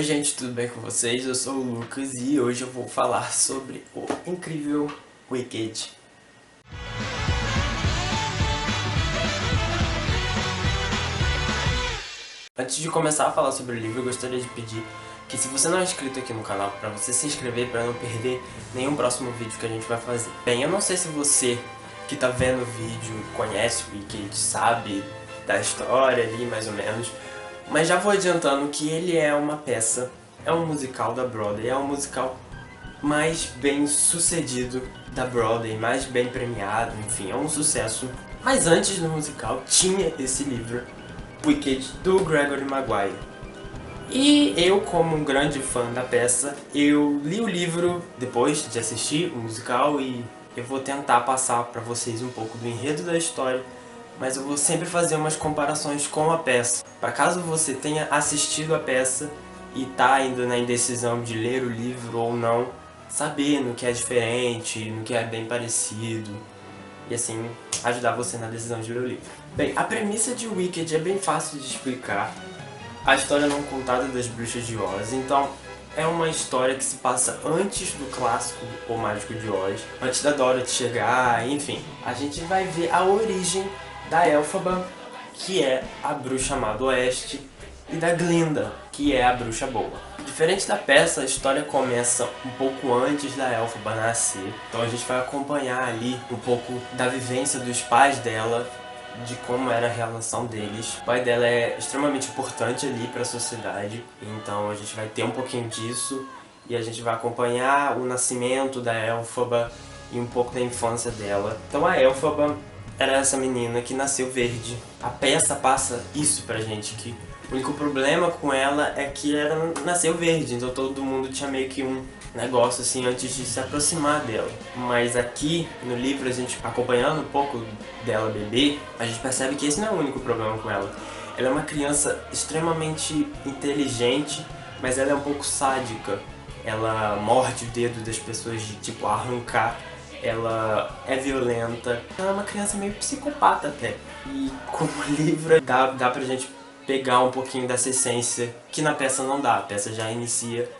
Oi gente, tudo bem com vocês? Eu sou o Lucas e hoje eu vou falar sobre o incrível Wicked. Antes de começar a falar sobre o livro, eu gostaria de pedir que, se você não é inscrito aqui no canal, para você se inscrever para não perder nenhum próximo vídeo que a gente vai fazer. Bem, eu não sei se você que tá vendo o vídeo conhece o Wicked, sabe da história ali mais ou menos, mas já vou adiantando que ele é uma peça, é um musical da Broadway, é um musical mais bem sucedido da Broadway, mais bem premiado, enfim, é um sucesso. Mas antes do musical tinha esse livro, Wicked, do Gregory Maguire. E eu, como um grande fã da peça, eu li o livro depois de assistir o musical e eu vou tentar passar pra vocês um pouco do enredo da história, mas eu vou sempre fazer umas comparações com a peça. Para caso você tenha assistido a peça e tá ainda na indecisão de ler o livro ou não, saber no que é diferente, no que é bem parecido, e assim ajudar você na decisão de ler o livro. Bem, a premissa de Wicked é bem fácil de explicar. A história não contada das Bruxas de Oz, então é uma história que se passa antes do clássico O Mágico de Oz, antes da Dorothy chegar, enfim. A gente vai ver a origem da Elphaba, que é a bruxa má do oeste, e da Glinda, que é a bruxa boa. Diferente da peça, a história começa um pouco antes da Elphaba nascer, então a gente vai acompanhar ali um pouco da vivência dos pais dela, de como era a relação deles. O pai dela é extremamente importante ali para a sociedade, então a gente vai ter um pouquinho disso e a gente vai acompanhar o nascimento da Elphaba e um pouco da infância dela. Então a Elphaba era essa menina que nasceu verde. A peça passa isso pra gente, que o único problema com ela é que ela nasceu verde, então todo mundo tinha meio que um negócio assim antes de se aproximar dela. Mas aqui no livro, a gente acompanhando um pouco dela bebê, a gente percebe que esse não é o único problema com ela. Ela é uma criança extremamente inteligente, mas ela é um pouco sádica. Ela morde o dedo das pessoas de tipo arrancar. Ela é violenta. Ela é uma criança meio psicopata até. E como livro dá pra gente pegar um pouquinho dessa essência que na peça não dá. A peça já inicia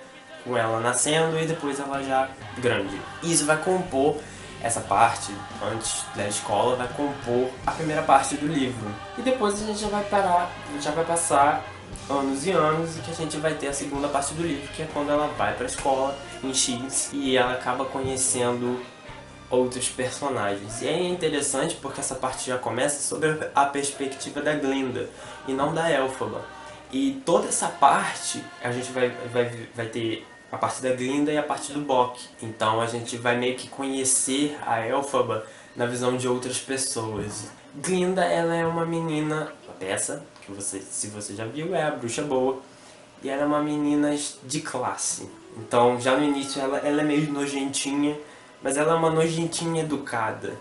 com ela nascendo e depois ela já grande. E isso vai compor essa parte, antes da escola, vai compor a primeira parte do livro. E depois a gente já vai parar, já vai passar anos e anos e que a gente vai ter a segunda parte do livro, que é quando ela vai pra escola em X e ela acaba conhecendo outros personagens. E é interessante porque essa parte já começa sobre a perspectiva da Glinda e não da Elphaba. E toda essa parte a gente vai ter a parte da Glinda e a parte do Boq. Então a gente vai meio que conhecer a Elphaba na visão de outras pessoas. Glinda, ela é uma menina, a peça, que você, se você já viu, é a bruxa boa. E ela é uma menina de classe. Então já no início ela é meio nojentinha, mas ela é uma nojentinha educada.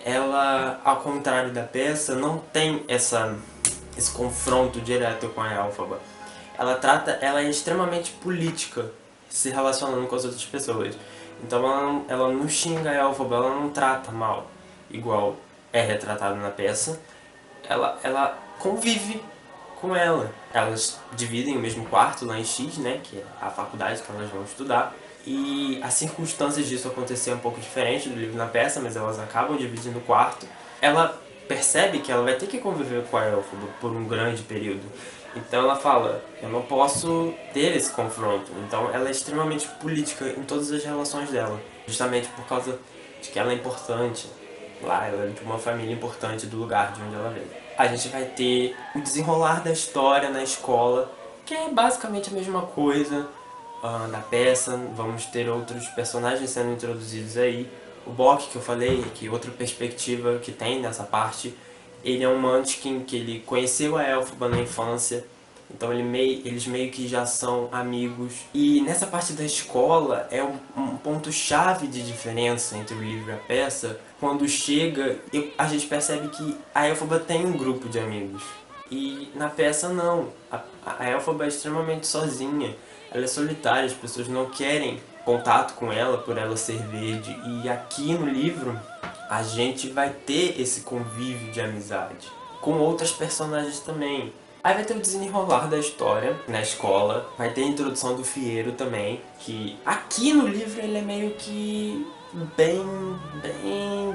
Ela, ao contrário da peça, não tem esse confronto direto com a Elphaba. Ela é extremamente política, se relacionando com as outras pessoas. Então ela não xinga a Elphaba, ela não trata mal, igual é retratado na peça. Ela convive com ela. Elas dividem o mesmo quarto lá em X, né, que é a faculdade que elas vão estudar. E as circunstâncias disso aconteceram um pouco diferente do livro na peça, mas elas acabam dividindo o quarto. Ela percebe que ela vai ter que conviver com a Elphaba por um grande período. Então ela fala, eu não posso ter esse confronto. Então ela é extremamente política em todas as relações dela. Justamente por causa de que ela é importante. Lá ela é de uma família importante do lugar de onde ela veio. A gente vai ter o desenrolar da história na escola, que é basicamente a mesma coisa da peça. Vamos ter outros personagens sendo introduzidos aí. O Boq, que eu falei, que outra perspectiva que tem nessa parte, ele é um Munchkin que ele conheceu a Elphaba na infância, então eles meio que já são amigos. E nessa parte da escola é um ponto-chave de diferença entre o livro e a peça. Quando chega, a gente percebe que a Elphaba tem um grupo de amigos. E na peça não, a Elphaba é extremamente sozinha, ela é solitária, as pessoas não querem contato com ela por ela ser verde. E aqui no livro a gente vai ter esse convívio de amizade com outras personagens também. Aí vai ter o desenrolar da história na escola, vai ter a introdução do Fiyero também, que aqui no livro ele é meio que bem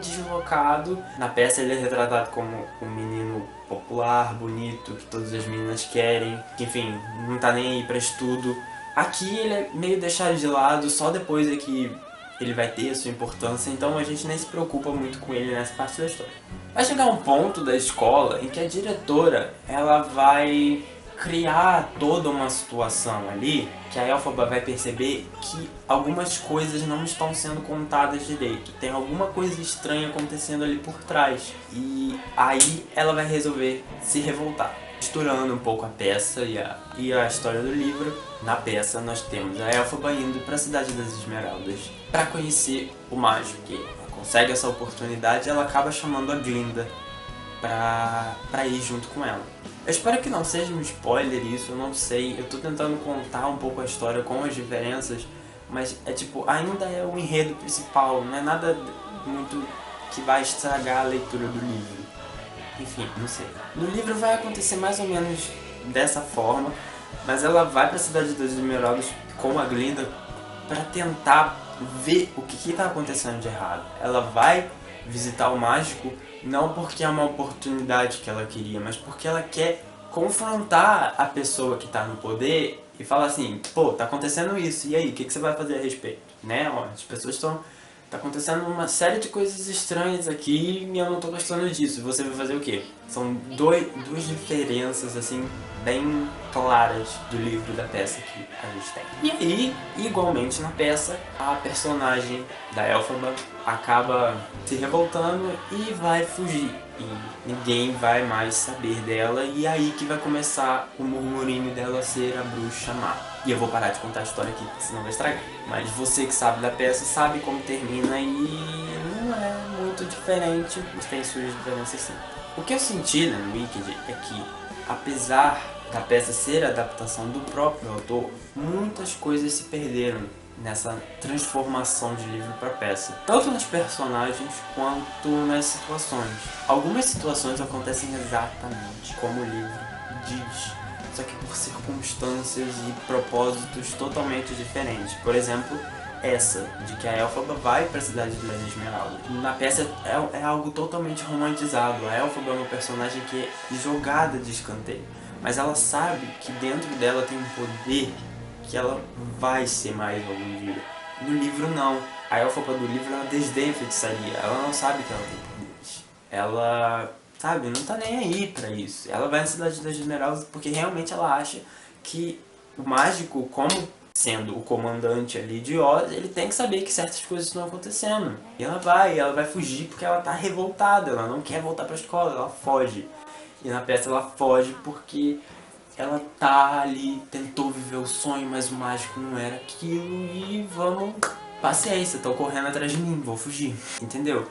deslocado. Na peça ele é retratado como um menino popular, bonito, que todas as meninas querem, que enfim, não tá nem aí pra estudo. Aqui ele é meio deixado de lado, só depois é que ele vai ter a sua importância, então a gente nem se preocupa muito com ele nessa parte da história. Vai chegar um ponto da escola em que a diretora ela vai criar toda uma situação ali que a Elphaba vai perceber que algumas coisas não estão sendo contadas direito. Tem alguma coisa estranha acontecendo ali por trás. E aí ela vai resolver se revoltar. Misturando um pouco a peça e a história do livro, na peça nós temos a Elphaba indo para a Cidade das Esmeraldas para conhecer o mágico. Que ela consegue essa oportunidade e ela acaba chamando a Glinda pra ir junto com ela. Eu espero que não seja um spoiler isso, eu não sei, eu tô tentando contar um pouco a história com as diferenças, mas é tipo, ainda é o enredo principal, não é nada muito que vai estragar a leitura do livro. Enfim, não sei. No livro vai acontecer mais ou menos dessa forma, mas ela vai pra Cidade das Esmeraldas com a Glinda pra tentar ver o que tá acontecendo de errado. Ela vai visitar o mágico não porque é uma oportunidade que ela queria, mas porque ela quer confrontar a pessoa que tá no poder e falar assim, pô, tá acontecendo isso, e aí, o que você vai fazer a respeito? Né? Ó, as pessoas estão... Tá acontecendo uma série de coisas estranhas aqui e eu não tô gostando disso. Você vai fazer o quê? São duas diferenças, assim, bem claras do livro da peça que a gente tem. E aí, igualmente na peça, a personagem da Elphaba acaba se revoltando e vai fugir. E ninguém vai mais saber dela, e aí que vai começar o murmurinho dela ser a bruxa má. E eu vou parar de contar a história aqui, senão vai estragar. Mas você que sabe da peça sabe como termina e não é muito diferente, mas tem suas diferenças sim. O que eu senti no Wicked é que, apesar da peça ser a adaptação do próprio autor, muitas coisas se perderam nessa transformação de livro para peça, tanto nas personagens quanto nas situações. Algumas situações acontecem exatamente como o livro diz, só que por circunstâncias e propósitos totalmente diferentes. Por exemplo, essa, de que a Elphaba vai para a Cidade das Esmeraldas. Na peça é algo totalmente romantizado. A Elphaba é uma personagem que é jogada de escanteio, mas ela sabe que dentro dela tem um poder que ela vai ser mais algum dia. No livro não. A Elphaba do livro ela desdenha a feitiçaria. Ela não sabe que ela tem poderes. Ela, sabe, não tá nem aí pra isso. Ela vai na Cidade das Esmeraldas porque realmente ela acha que o mágico, como sendo o comandante ali de Oz, ele tem que saber que certas coisas estão acontecendo. E ela vai fugir porque ela tá revoltada. Ela não quer voltar pra escola, ela foge. E na peça ela foge porque ela tá ali, tentou viver o sonho, mas o mágico não era aquilo e vamos... Paciência, estão correndo atrás de mim, vou fugir, entendeu?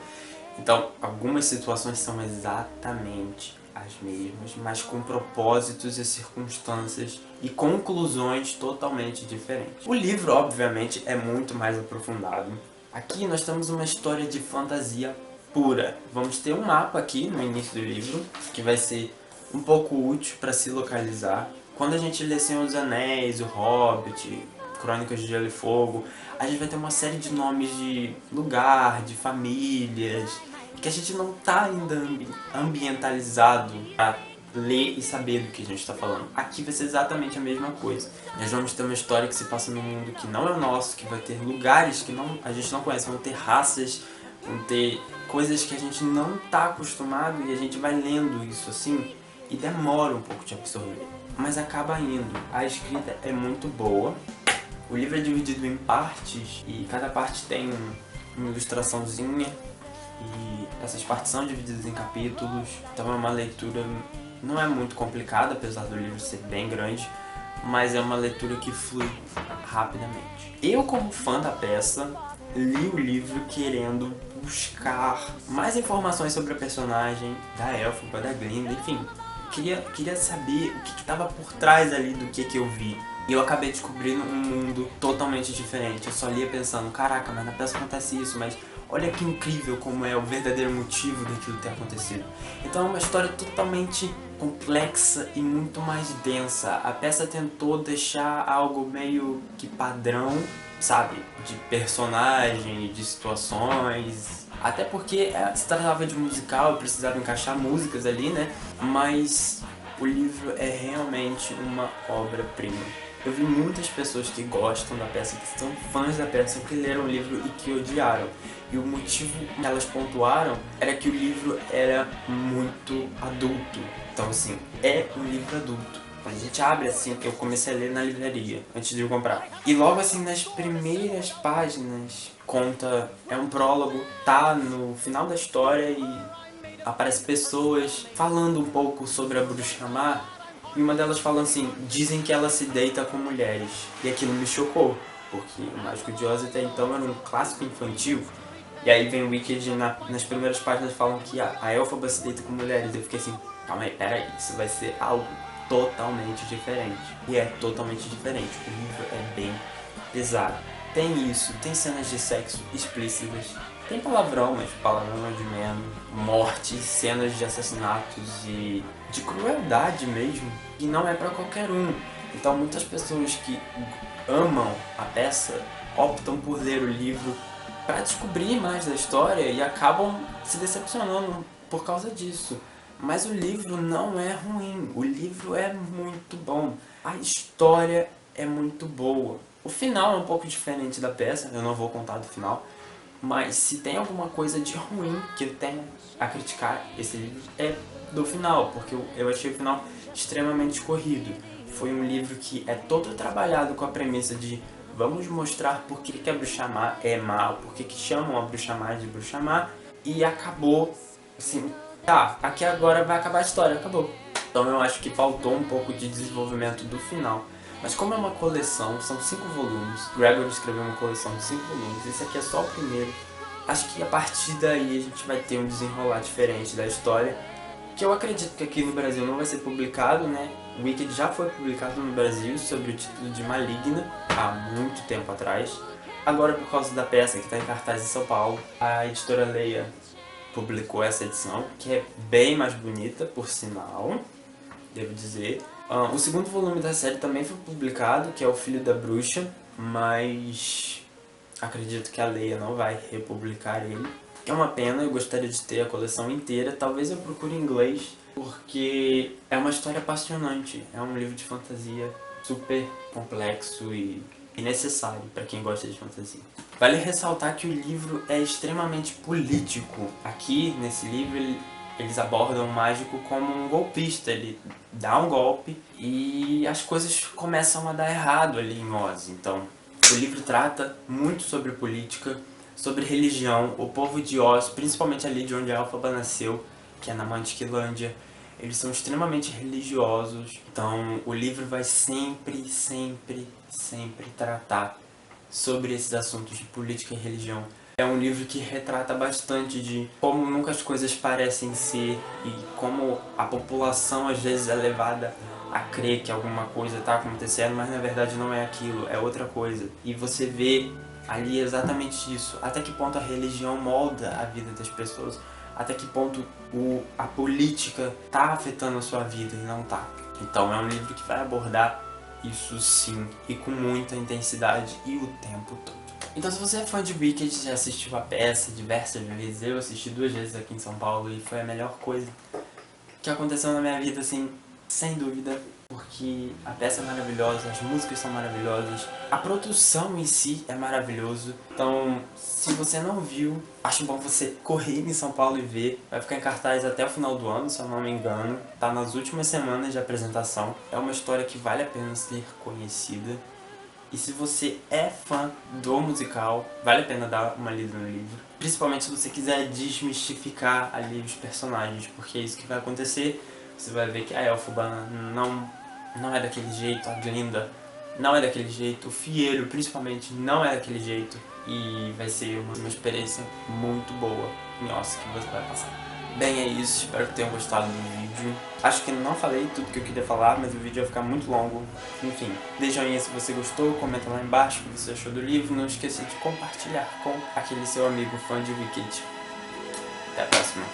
Então, algumas situações são exatamente as mesmas, mas com propósitos e circunstâncias e conclusões totalmente diferentes. O livro, obviamente, é muito mais aprofundado. Aqui nós temos uma história de fantasia pura. Vamos ter um mapa aqui no início do livro, que vai ser um pouco útil para se localizar. Quando a gente lê Senhor dos Anéis, O Hobbit, Crônicas de Gelo e Fogo, a gente vai ter uma série de nomes de lugar, de famílias, que a gente não tá ainda ambientalizado para ler e saber do que a gente está falando. Aqui vai ser exatamente a mesma coisa. Nós vamos ter uma história que se passa num mundo que não é o nosso, que vai ter lugares que a gente não conhece, vão ter raças, vão ter coisas que a gente não tá acostumado e a gente vai lendo isso assim e demora um pouco de absorver, mas acaba indo. A escrita é muito boa, o livro é dividido em partes e cada parte tem uma ilustraçãozinha e essas partes são divididas em capítulos, então é uma leitura, não é muito complicada, apesar do livro ser bem grande, mas é uma leitura que flui rapidamente. Eu, como fã da peça, li o livro querendo buscar mais informações sobre a personagem da Elphaba, da Glinda, enfim. Queria saber o que estava por trás ali do que eu vi. E eu acabei descobrindo um mundo totalmente diferente. Eu só lia pensando, caraca, mas na peça acontece isso, mas olha que incrível como é o verdadeiro motivo daquilo ter acontecido. Então é uma história totalmente complexa e muito mais densa. A peça tentou deixar algo meio que padrão, sabe? De personagem, de situações. Até porque se tratava de musical, precisava encaixar músicas ali, né? Mas o livro é realmente uma obra-prima. Eu vi muitas pessoas que gostam da peça, que são fãs da peça, que leram o livro e que odiaram. E o motivo que elas pontuaram era que o livro era muito adulto. Então assim, é um livro adulto. Quando a gente abre assim, eu comecei a ler na livraria, antes de eu comprar. E logo assim, nas primeiras páginas, é um prólogo, tá no final da história e aparece pessoas falando um pouco sobre a Bruxa Má. E uma delas fala assim, dizem que ela se deita com mulheres. E aquilo me chocou, porque o Mágico de Oz até então era um clássico infantil. E aí vem o Wicked nas primeiras páginas falam que a Elphaba se deita com mulheres. Eu fiquei assim, calma aí, peraí, isso vai ser algo totalmente diferente. E é totalmente diferente, o livro é bem pesado. Tem isso, tem cenas de sexo explícitas, tem palavrão, mas palavrão é de menos, mortes, cenas de assassinatos e de crueldade mesmo, que não é pra qualquer um. Então muitas pessoas que amam a peça optam por ler o livro para descobrir mais da história e acabam se decepcionando por causa disso. Mas o livro não é ruim, o livro é muito bom, a história é muito boa. O final é um pouco diferente da peça, eu não vou contar do final, mas se tem alguma coisa de ruim que eu tenho a criticar esse livro é do final, porque eu achei o final extremamente corrido. Foi um livro que é todo trabalhado com a premissa de vamos mostrar por que a Bruxa Má é má, por que chamam a Bruxa Má de Bruxa Má, e acabou assim, tá, aqui agora vai acabar a história, acabou. Então eu acho que faltou um pouco de desenvolvimento do final. Mas como é uma coleção, são 5 volumes, Gregory escreveu uma coleção de 5 volumes, esse aqui é só o primeiro. Acho que a partir daí a gente vai ter um desenrolar diferente da história, que eu acredito que aqui no Brasil não vai ser publicado, né? O Wicked já foi publicado no Brasil sob o título de Maligna, há muito tempo atrás. Agora, por causa da peça que está em cartaz em São Paulo, a editora Leia publicou essa edição, que é bem mais bonita, por sinal, devo dizer. O segundo volume da série também foi publicado, que é O Filho da Bruxa, mas acredito que a Leia não vai republicar ele. É uma pena, eu gostaria de ter a coleção inteira, talvez eu procure em inglês, porque é uma história apaixonante, é um livro de fantasia super complexo e necessário para quem gosta de fantasia. Vale ressaltar que o livro é extremamente político. Aqui, nesse livro, eles abordam o mágico como um golpista, ele dá um golpe e as coisas começam a dar errado ali em Oz. Então, o livro trata muito sobre política, sobre religião. O povo de Oz, principalmente ali de onde a Elphaba nasceu, que é na Mantiquilândia, eles são extremamente religiosos. Então, o livro vai sempre tratar sobre esses assuntos de política e religião. É um livro que retrata bastante de como nunca as coisas parecem ser e como a população às vezes é levada a crer que alguma coisa está acontecendo, mas na verdade não é aquilo, é outra coisa. E você vê ali exatamente isso, até que ponto a religião molda a vida das pessoas, até que ponto a política está afetando a sua vida e não está. Então é um livro que vai abordar isso sim, e com muita intensidade e o tempo todo. Então se você é fã de Wicked, já assistiu a peça diversas vezes, eu assisti 2 vezes aqui em São Paulo e foi a melhor coisa que aconteceu na minha vida, assim, sem dúvida, porque a peça é maravilhosa, as músicas são maravilhosas, a produção em si é maravilhoso. Então, se você não viu, acho bom você correr em São Paulo e ver. Vai ficar em cartaz até o final do ano, se eu não me engano. Tá nas últimas semanas de apresentação. É uma história que vale a pena ser conhecida. E se você é fã do musical, vale a pena dar uma lida no livro. Principalmente se você quiser desmistificar ali os personagens, porque é isso que vai acontecer. Você vai ver que a Elphaba não é daquele jeito, a Glinda não é daquele jeito, o Fiyero principalmente não é daquele jeito. E vai ser uma experiência muito boa em Oz que você vai passar. Bem, é isso, espero que tenham gostado do vídeo. Acho que não falei tudo que eu queria falar, mas o vídeo vai ficar muito longo. Enfim, deixa aí se você gostou, comenta lá embaixo o que você achou do livro. Não esqueça de compartilhar com aquele seu amigo fã de Wicked. Até a próxima.